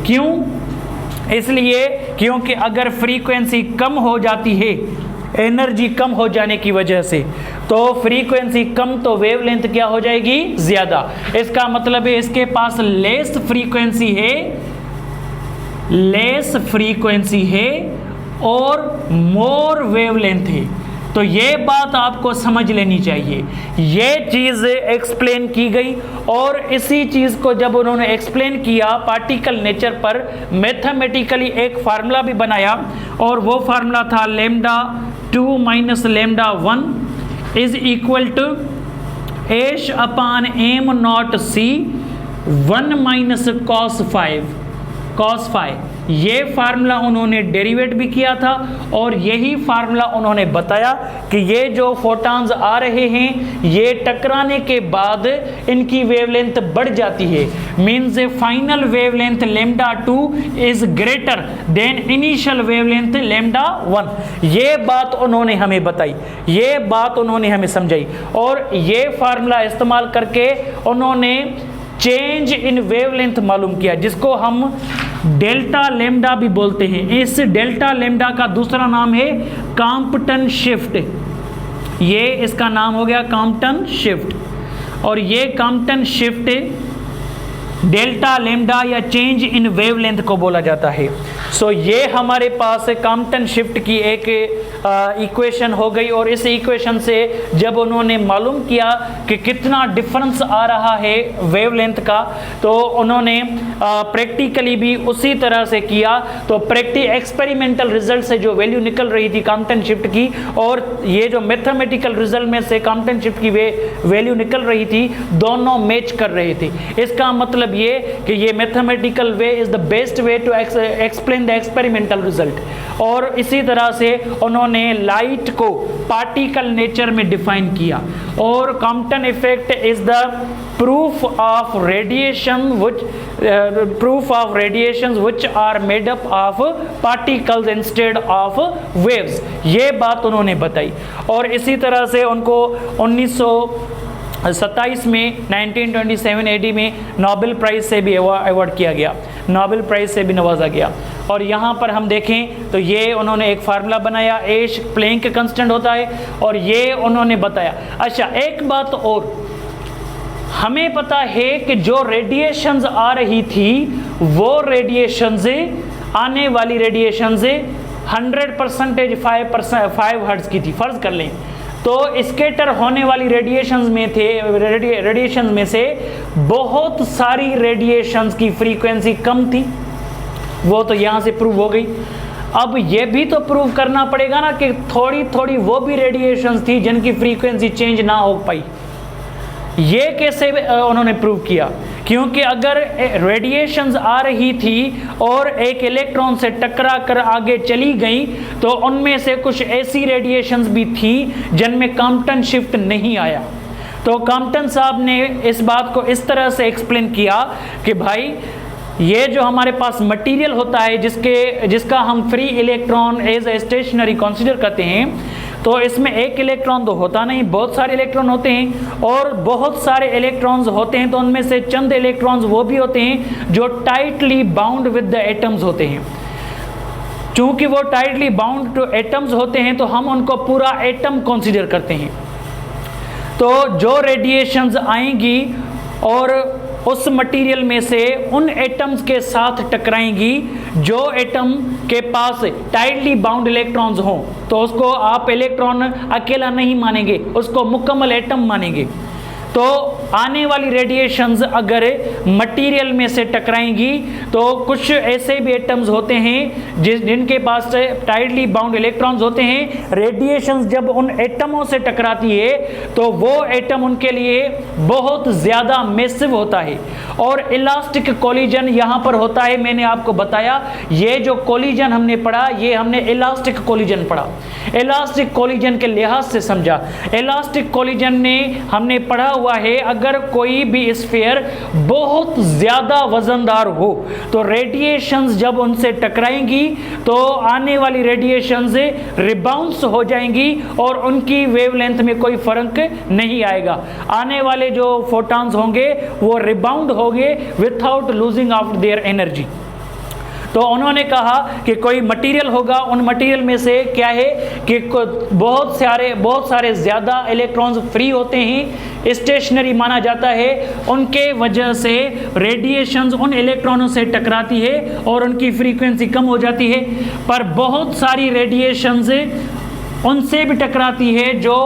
क्यों? इसलिए क्योंकि अगर फ्रीक्वेंसी कम हो जाती है एनर्जी कम हो जाने की वजह से, तो फ्रीक्वेंसी कम तो वेवलेंथ क्या हो जाएगी? ज़्यादा। इसका मतलब है इसके पास लेस फ्रीक्वेंसी है और मोर वेवलेंथ है। तो ये बात आपको समझ लेनी चाहिए। ये चीज़ एक्सप्लेन की गई और इसी चीज़ को जब उन्होंने एक्सप्लेन किया पार्टिकल नेचर पर, मैथमेटिकली एक फार्मूला भी बनाया और वो फार्मूला था lambda 2 minus lambda 1 is equal to h upon m naught c 1 minus cos 5। ये फार्मूला उन्होंने डेरिवेट भी किया था और यही फार्मूला उन्होंने बताया कि ये जो फोटॉन्स आ रहे हैं ये टकराने के बाद इनकी वेवलेंथ बढ़ जाती है, means final wavelength lambda 2 is greater than initial wavelength lambda 1। ये बात उन्होंने हमें बताई, ये बात उन्होंने हमें समझाई और ये फार्मूला इस्तेमाल करके उन्होंने चेंज इन वेवलेंथ मालूम किया, जिसको हम डेल्टा लैम्डा भी बोलते हैं। इस डेल्टा लैम्डा का दूसरा नाम है कॉम्पटन शिफ्ट। ये इसका नाम हो गया कॉम्पटन शिफ्ट और ये कॉम्पटन शिफ्ट डेल्टा लैम्डा या चेंज इन वेवलेंथ को बोला जाता है। सो ये हमारे पास कॉम्पटन शिफ्ट की एक इक्वेशन हो गई और इस इक्वेशन से जब उन्होंने मालूम किया कि कितना डिफरेंस आ रहा है वेवलेंथ का, तो उन्होंने प्रैक्टिकली भी उसी तरह से किया। तो एक्सपेरिमेंटल रिजल्ट से जो वैल्यू निकल रही थी कॉम्पटन शिफ्ट की और ये जो मैथमेटिकल रिजल्ट में से कॉम्पटन शिफ्ट की वैल्यू निकल रही थी, दोनों मैच कर रहे थे। इसका मतलब ये कि ये mathematical way is the best way to explain the experimental result. और इसी तरह से उन्होंने लाइट को पार्टिकल नेचर में डिफाइन किया और Compton effect is the proof of radiations which are made up of particles instead of waves। ये बात उन्होंने बताई और इसी तरह से उनको 1927 में 1927 AD में नोबेल प्राइज से भी अवार्ड किया गया, नोबेल प्राइज से भी नवाजा गया। और यहाँ पर हम देखें तो ये उन्होंने एक फार्मूला बनाया, एच प्लैंक कांस्टेंट होता है और ये उन्होंने बताया। अच्छा, एक बात और हमें पता है कि जो रेडिएशंस आ रही थी वो रेडिएशंस, आने वाली रेडिएशंस 100% 5 हर्ट्ज की थी, फर्ज कर लें। तो स्कैटर होने वाली रेडिएशंस में से बहुत सारी रेडिएशंस की फ्रीक्वेंसी कम थी, वो तो यहाँ से प्रूव हो गई। अब ये भी तो प्रूव करना पड़ेगा ना कि थोड़ी थोड़ी वो भी रेडिएशंस थी जिनकी फ्रीक्वेंसी चेंज ना हो पाई। ये कैसे उन्होंने प्रूव किया? क्योंकि अगर रेडिएशंस आ रही थी और एक इलेक्ट्रॉन से टकरा कर आगे चली गई तो उनमें से कुछ ऐसी रेडिएशंस भी थी जिनमें कॉम्पटन शिफ्ट नहीं आया। तो कॉम्पटन साहब ने इस बात को इस तरह से एक्सप्लेन किया कि भाई ये जो हमारे पास मटेरियल होता है जिसका हम free electron as a stationary consider करते हैं, तो इसमें एक इलेक्ट्रॉन तो होता नहीं, बहुत सारे इलेक्ट्रॉन होते हैं और बहुत सारे इलेक्ट्रॉन्स होते हैं। तो उनमें से चंद इलेक्ट्रॉन्स वो भी होते हैं जो tightly bound with the atoms होते हैं। चूंकि वो टाइटली बाउंड टू एटम्स होते हैं तो हम उनको पूरा एटम कंसीडर करते हैं। तो जो रेडिएशंस आएंगी और उस मटेरियल में से उन एटम्स के साथ टकराएंगी जो एटम के पास टाइटली बाउंड इलेक्ट्रॉन्स हों, तो उसको आप इलेक्ट्रॉन अकेला नहीं मानेंगे, उसको मुकम्मल एटम मानेंगे। तो आने वाली रेडिएशंस अगर मटेरियल में से टकराएंगी तो कुछ ऐसे भी एटम्स होते हैं जिनके पास टाइटली बाउंड इलेक्ट्रॉन्स होते हैं। रेडिएशंस जब उन एटमों से टकराती है तो वो एटम उनके लिए बहुत ज़्यादा मैसिव होता है और इलास्टिक कोलिजन यहाँ पर होता है। मैंने आपको बताया ये जो कोलिजन हमने पढ़ा, ये हमने इलास्टिक कोलिजन पढ़ा, इलास्टिक कोलिजन के लिहाज से समझा। इलास्टिक कोलिजन ने हमने पढ़ा हुआ है अगर कोई भी स्फीयर बहुत ज्यादा वजनदार हो तो रेडिएशंस जब उनसे टकराएंगी तो आने वाली रेडिएशंस रिबाउंस हो जाएंगी और उनकी वेवलेंथ में कोई फर्क नहीं आएगा। आने वाले जो फोटॉन्स होंगे वो रिबाउंड होंगे without losing of their energy. तो उन्होंने कहा कि कोई मटेरियल होगा, उन मटेरियल में से क्या है कि बहुत सारे ज़्यादा इलेक्ट्रॉन्स फ्री होते हैं, स्टेशनरी माना जाता है, उनके वजह से रेडिएशंस उन इलेक्ट्रॉनों से टकराती है और उनकी फ्रीक्वेंसी कम हो जाती है। पर बहुत सारी रेडिएशंस उनसे भी टकराती है जो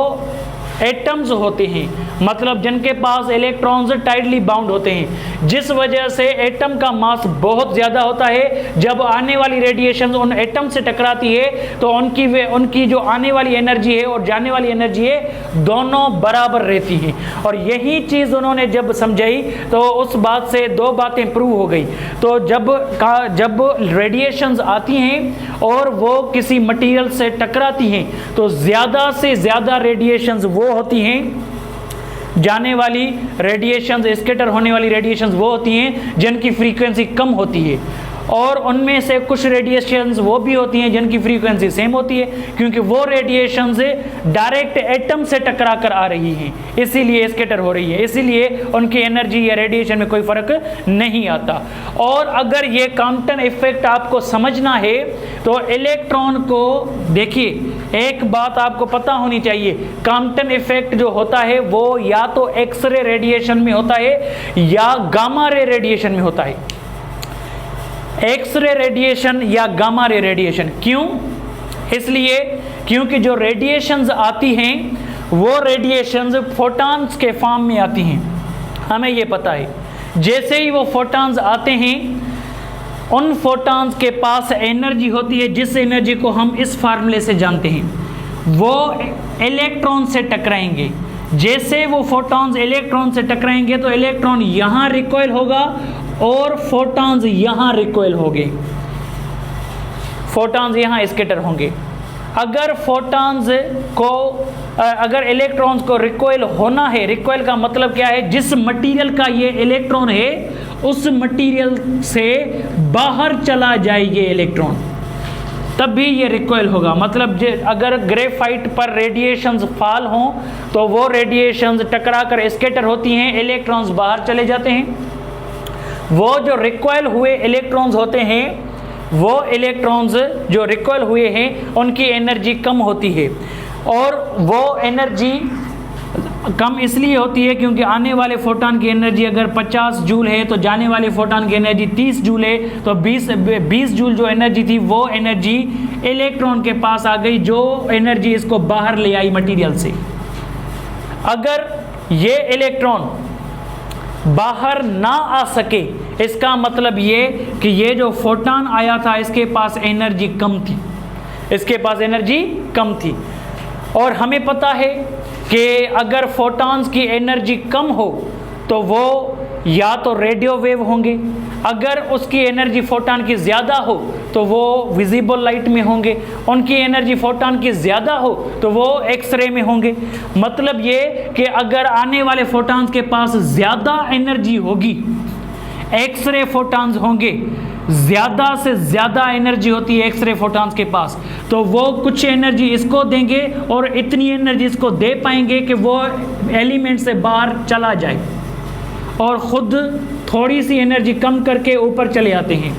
एटम्स होते हैं, मतलब जिनके पास इलेक्ट्रॉन्स टाइटली बाउंड होते हैं, जिस वजह से एटम का मास बहुत ज़्यादा होता है। जब आने वाली रेडिएशन उन एटम से टकराती है तो उनकी जो आने वाली एनर्जी है और जाने वाली एनर्जी है दोनों बराबर रहती हैं। और यही चीज़ उन्होंने जब समझाई तो उस बात से दो बातें प्रूव हो गई। तो जब रेडिएशंस आती हैं और वो किसी मटेरियल से टकराती हैं तो ज़्यादा से ज़्यादा रेडिएशंस वो होती हैं, जाने वाली रेडिएशंस, स्कैटर होने वाली रेडिएशंस वो होती हैं जिनकी फ्रीक्वेंसी कम होती है, और उनमें से कुछ रेडिएशंस वो भी होती हैं जिनकी फ्रीक्वेंसी सेम होती है, क्योंकि वो रेडिएशंस डायरेक्ट एटम से टकरा कर आ रही हैं, इसीलिए स्कैटर हो रही है, इसीलिए उनकी एनर्जी या रेडिएशन में कोई फर्क नहीं आता। और अगर ये कॉम्पटन इफेक्ट आपको समझना है तो इलेक्ट्रॉन को देखिए, एक बात आपको पता होनी चाहिए, कॉम्पटन इफेक्ट जो होता है वो या तो एक्सरे रेडिएशन में होता है या गामा रे रेडिएशन में होता है। एक्सरे रेडिएशन या गामा रे रेडिएशन, क्यों? इसलिए क्योंकि जो रेडिएशंस आती हैं वो रेडिएशंस फोटॉन्स के फॉर्म में आती हैं, हमें ये पता है। जैसे ही वो फोटॉन्स आते हैं उन फोटॉन्स के पास एनर्जी होती है, जिस एनर्जी को हम इस फार्मूले से जानते हैं। वो इलेक्ट्रॉन से टकराएंगे, जैसे वो फोटॉन्स इलेक्ट्रॉन से टकराएंगे तो इलेक्ट्रॉन यहाँ रिकॉइल होगा और फोटॉन्स यहाँ रिकॉइल होंगे, फोटॉन्स यहाँ स्कैटर होंगे। अगर इलेक्ट्रॉन्स को रिकॉइल होना है, रिकॉइल का मतलब क्या है, जिस मटेरियल का ये इलेक्ट्रॉन है उस मटेरियल से बाहर चला जाए ये इलेक्ट्रॉन, तब भी ये रिकॉइल होगा। मतलब अगर ग्रेफाइट पर रेडिएशंस फॉल हों तो वो रेडिएशंस टकरा कर स्कैटर होती हैं, इलेक्ट्रॉन्स बाहर चले जाते हैं। वो जो रिकॉइल हुए इलेक्ट्रॉन्स होते हैं, वो इलेक्ट्रॉन्स जो रिकॉइल हुए हैं उनकी एनर्जी कम होती है, और वो एनर्जी कम इसलिए होती है क्योंकि आने वाले फोटॉन की एनर्जी अगर 50 जूल है तो जाने वाले फोटॉन की एनर्जी 30 जूल है, तो 20 जूल जो एनर्जी थी वो एनर्जी इलेक्ट्रॉन के पास आ गई, जो एनर्जी इसको बाहर ले आई मटेरियल से। अगर ये इलेक्ट्रॉन बाहर ना आ सके, इसका मतलब ये कि ये जो फोटॉन आया था इसके पास एनर्जी कम थी, इसके पास एनर्जी कम थी। और हमें पता है कि अगर फोटॉन्स की एनर्जी कम हो तो वो या तो रेडियो वेव होंगे, अगर उसकी एनर्जी फोटॉन की ज़्यादा हो तो वो विजिबल लाइट में होंगे, उनकी एनर्जी फोटॉन की ज़्यादा हो तो वो एक्सरे में होंगे। मतलब ये कि अगर आने वाले फोटॉन्स के पास ज़्यादा एनर्जी होगी, एक्सरे फोटॉन्स होंगे, ज़्यादा से ज़्यादा एनर्जी होती है एक्सरे फोटॉन्स के पास, तो वो कुछ एनर्जी इसको देंगे और इतनी एनर्जी इसको दे पाएंगे कि वो एलिमेंट से बाहर चला जाए, और ख़ुद थोड़ी सी एनर्जी कम करके ऊपर चले आते हैं,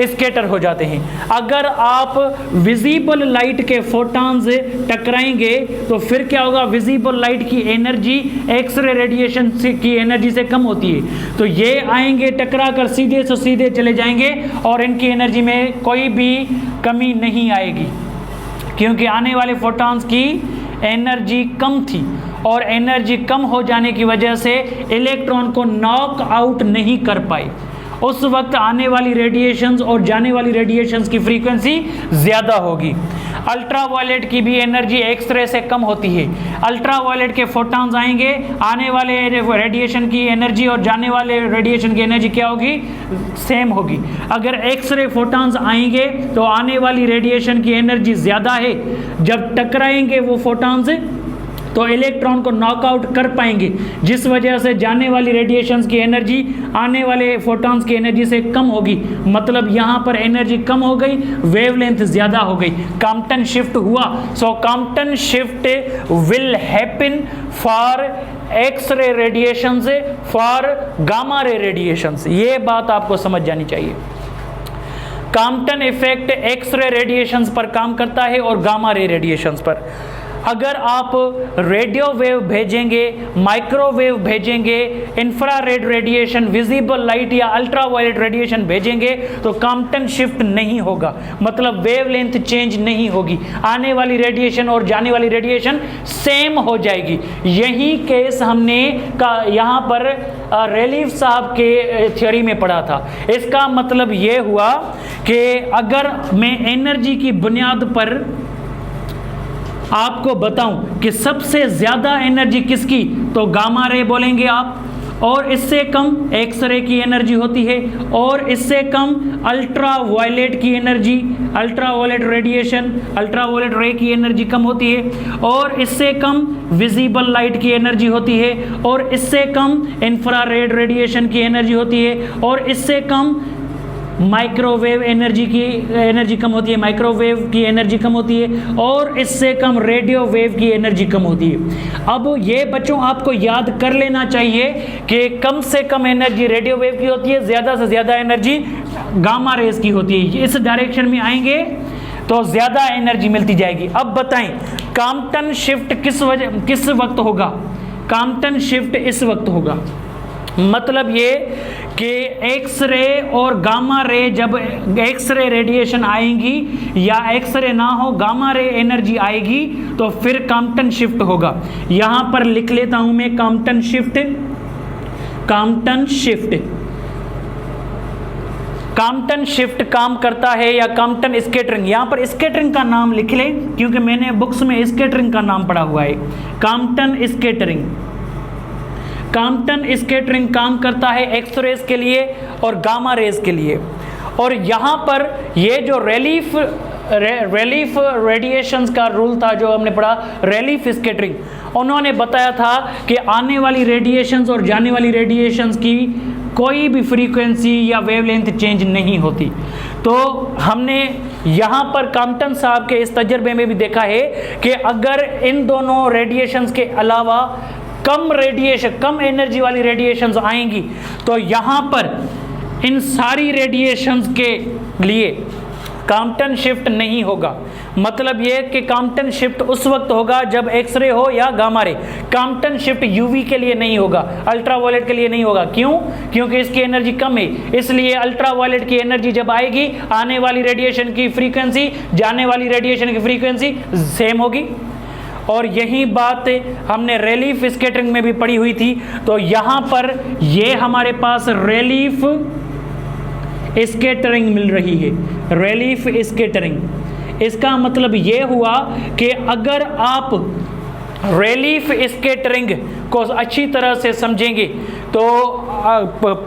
स्कैटर हो जाते हैं। अगर आप विजिबल लाइट के फोटॉन्स टकराएंगे तो फिर क्या होगा, विजिबल लाइट की एनर्जी एक्सरे रेडिएशन की एनर्जी से कम होती है, तो ये आएंगे टकरा कर सीधे से सीधे चले जाएंगे और इनकी एनर्जी में कोई भी कमी नहीं आएगी, क्योंकि आने वाले फोटॉन्स की एनर्जी कम थी, और एनर्जी कम हो जाने की वजह से इलेक्ट्रॉन को नॉक आउट नहीं कर पाए। उस वक्त आने वाली रेडिएशंस और जाने वाली रेडिएशंस की फ्रीक्वेंसी ज़्यादा होगी। अल्ट्रावायलेट की भी एनर्जी एक्सरे से कम होती है। अल्ट्रावायलेट के फोटॉन्स आएंगे, आने वाले रेडिएशन की एनर्जी और जाने वाले रेडिएशन की एनर्जी क्या होगी, सेम होगी। अगर एक्सरे फोटॉन्स आएंगे तो आने वाली रेडिएशन की एनर्जी ज़्यादा है, जब टकराएंगे वो फोटॉन्स तो इलेक्ट्रॉन को नॉकआउट कर पाएंगे, जिस वजह से जाने वाली रेडिएशंस की एनर्जी आने वाले फोटॉन्स की एनर्जी से कम होगी। मतलब यहाँ पर एनर्जी कम हो गई, वेवलेंथ ज़्यादा हो गई, कॉम्पटन शिफ्ट हुआ। So Compton shift will happen for X ray radiations, for gamma ray radiations. ये बात आपको समझ जानी चाहिए। कॉम्पटन इफेक्ट एक्सरे रेडिएशंस पर काम करता है और गामा रे रेडिएशंस पर। अगर आप रेडियो वेव भेजेंगे, माइक्रोवेव भेजेंगे, इंफ्रारेड रेडिएशन, विजिबल लाइट या अल्ट्रावायलेट रेडिएशन भेजेंगे तो कॉम्पटन शिफ्ट नहीं होगा, मतलब वेवलेंथ चेंज नहीं होगी, आने वाली रेडिएशन और जाने वाली रेडिएशन सेम हो जाएगी। यही केस हमने यहाँ पर रेलीफ साहब के थ्योरी में पढ़ा था। इसका मतलब ये हुआ कि अगर मैं एनर्जी की बुनियाद पर आपको बताऊं कि सबसे ज्यादा एनर्जी किसकी, तो गामा रे बोलेंगे आप, और इससे कम एक्सरे की एनर्जी होती है, और इससे कम अल्ट्रा वायलेट की एनर्जी, अल्ट्रावायलेट रेडिएशन, अल्ट्रावायलेट रे की एनर्जी कम होती है, और इससे कम विजिबल लाइट की एनर्जी होती है, और इससे कम इंफ्रारेड रेडिएशन की एनर्जी होती है, और इससे कम माइक्रोवेव एनर्जी कम होती है, माइक्रोवेव की एनर्जी कम होती है, और इससे कम रेडियो वेव की एनर्जी कम होती है। अब ये बच्चों आपको याद कर लेना चाहिए कि कम से कम एनर्जी रेडियो वेव की होती है, ज़्यादा से ज़्यादा एनर्जी गामा रेज की होती है। इस डायरेक्शन में आएंगे तो ज़्यादा एनर्जी मिलती जाएगी। अब बताएं कॉम्पटन शिफ्ट किस वक्त होगा? कॉम्पटन शिफ्ट इस वक्त होगा, मतलब ये कि एक्सरे और गामा रे, जब एक्सरे रेडिएशन आएंगी या एक्सरे ना हो गामा रे एनर्जी आएगी तो फिर कॉम्पटन शिफ्ट होगा। यहां पर लिख लेता हूं मैं कॉम्पटन शिफ्ट। कॉम्पटन शिफ्ट काम करता है या कॉम्पटन स्कैटरिंग, यहां पर स्कैटरिंग का नाम लिख लें क्योंकि मैंने बुक्स में स्कैटरिंग का नाम पढ़ा हुआ है। कॉम्पटन स्कैटरिंग काम करता है एक्सरेज के लिए और गामा रेज के लिए। और यहाँ पर ये जो रेलीफ रेडिएशंस का रूल था जो हमने पढ़ा, रेलीफ स्कैटरिंग, उन्होंने बताया था कि आने वाली रेडिएशंस और जाने वाली रेडिएशंस की कोई भी फ्रीक्वेंसी या वेवलेंथ चेंज नहीं होती। तो हमने यहाँ पर कॉम्पटन साहब के इस तजर्बे में भी देखा है कि अगर इन दोनों रेडिएशंस के अलावा कम एनर्जी वाली रेडिएशंस आएंगी तो यहाँ पर इन सारी रेडिएशंस के लिए कॉम्पटन शिफ्ट नहीं होगा। मतलब ये कि कॉम्पटन शिफ्ट उस वक्त होगा जब एक्सरे हो या gamma ray. Compton shift UV के लिए नहीं होगा, अल्ट्रावायलेट के लिए नहीं होगा। क्यों? क्योंकि इसकी एनर्जी कम है, इसलिए अल्ट्रावायलेट की एनर्जी जब आएगी आने वाली रेडिएशन की फ्रीक्वेंसी जाने वाली रेडिएशन की फ्रीक्वेंसी सेम होगी। और यही बात हमने रेलीफ स्कैटरिंग में भी पढ़ी हुई थी। तो यहाँ पर ये हमारे पास रेलीफ स्कैटरिंग मिल रही है, रेलीफ स्कैटरिंग। इसका मतलब ये हुआ कि अगर आप रेलीफ स्कैटरिंग को अच्छी तरह से समझेंगे तो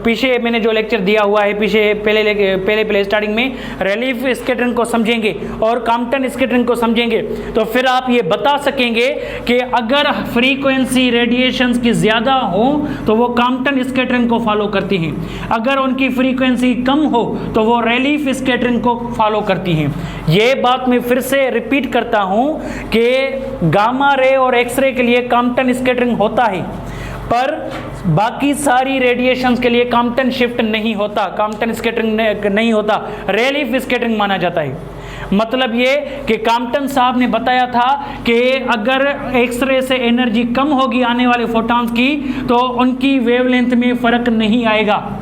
पीछे मैंने जो लेक्चर दिया हुआ है पहले स्टार्टिंग में रेलीफ स्कैटरिंग को समझेंगे और कॉम्पटन स्कैटरिंग को समझेंगे तो फिर आप ये बता सकेंगे कि अगर फ्रीक्वेंसी रेडिएशंस की ज़्यादा हो तो वो कॉम्पटन स्कैटरिंग को फॉलो करती हैं, अगर उनकी फ्रीक्वेंसी कम हो तो वो रेलीफ स्कैटरिंग को फॉलो करती हैं। ये बात मैं फिर से रिपीट करता हूँ कि गामा रे और एक्सरे के लिए कॉम्पटन स्कैटरिंग होता है पर बाकी सारी रेडिएशंस के लिए कॉम्पटन शिफ्ट नहीं होता, कॉम्पटन स्कैटरिंग नहीं होता, रेलीफ स्कैटरिंग माना जाता है। मतलब ये कि कॉम्पटन साहब ने बताया था कि अगर एक्सरे से एनर्जी कम होगी आने वाले फोटॉन्स की तो उनकी वेवलेंथ में फ़र्क नहीं आएगा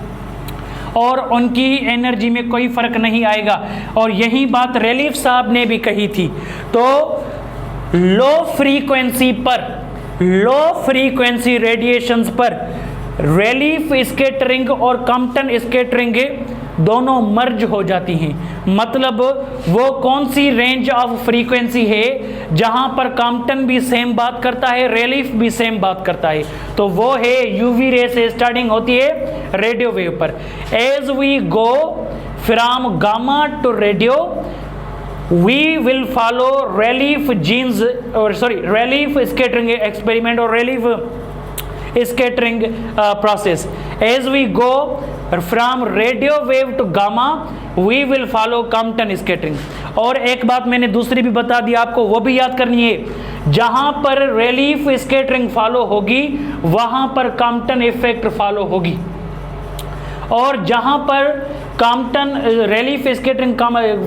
और उनकी एनर्जी में कोई फ़र्क नहीं आएगा। और यही बात रेलीफ साहब ने भी कही थी। तो लो फ्रीक्वेंसी रेडिएशंस पर रेलीफ स्कैटरिंग और कॉम्पटन स्कैटरिंग दोनों मर्ज हो जाती हैं। मतलब वो कौन सी रेंज ऑफ फ्रीक्वेंसी है जहां पर कॉम्पटन भी सेम बात करता है, रेलीफ भी सेम बात करता है, तो वो है यूवी रे से स्टार्टिंग होती है रेडियो वेव पर। As we go from gamma to radio we will follow relief scattering experiment or relief scattering process. As we go from radio wave to gamma we will follow Compton scattering. और एक बात मैंने दूसरी भी बता दी आपको, वो भी याद करनी है, जहां पर relief scattering फॉलो होगी वहां पर Compton इफेक्ट फॉलो होगी और जहां पर कॉम्पटन रेलिफ स्कैटरिंग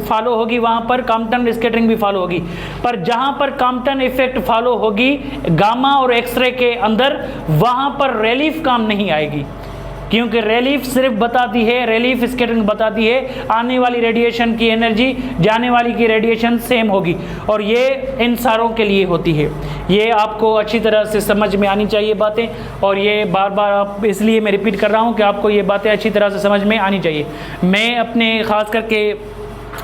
फॉलो होगी, वहाँ पर कॉम्पटन स्कैटरिंग भी फॉलो होगी। पर जहाँ पर कॉम्पटन इफेक्ट फॉलो होगी गामा और एक्सरे के अंदर, वहाँ पर रेलिफ काम नहीं आएगी, क्योंकि रेलिफ सिर्फ बताती है, रेलिफ स्कैटरिंग बताती है आने वाली रेडिएशन की एनर्जी जाने वाली की रेडिएशन सेम होगी, और ये इन सारों के लिए होती है। ये आपको अच्छी तरह से समझ में आनी चाहिए बातें, और ये बार बार आप इसलिए मैं रिपीट कर रहा हूँ कि आपको ये बातें अच्छी तरह से समझ में आनी चाहिए। मैं अपने ख़ास करके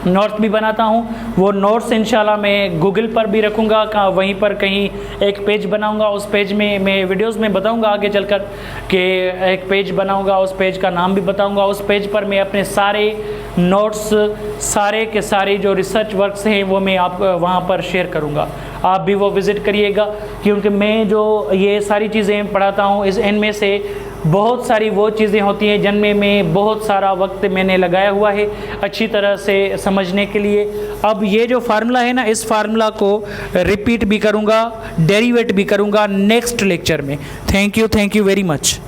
नोट्स भी बनाता हूँ, वो नोट्स इंशाल्लाह मैं गूगल पर भी रखूँगा, वहीं पर कहीं एक पेज बनाऊँगा, उस पेज में मैं वीडियोस में बताऊँगा आगे चलकर कि एक पेज बनाऊँगा, उस पेज का नाम भी बताऊँगा। उस पेज पर मैं अपने सारे नोट्स, सारे के सारे जो रिसर्च वर्क्स हैं वो मैं आप वहाँ पर शेयर करूँगा, आप भी वो विज़िट करिएगा, क्योंकि मैं जो ये सारी चीज़ें पढ़ाता हूँ इनमें से बहुत सारी वो चीज़ें होती हैं जिनमें मैं बहुत सारा वक्त मैंने लगाया हुआ है अच्छी तरह से समझने के लिए। अब ये जो फार्मूला है ना, इस फार्मूला को रिपीट भी करूँगा, डेरिवेट भी करूँगा नेक्स्ट लेक्चर में। Thank you very much.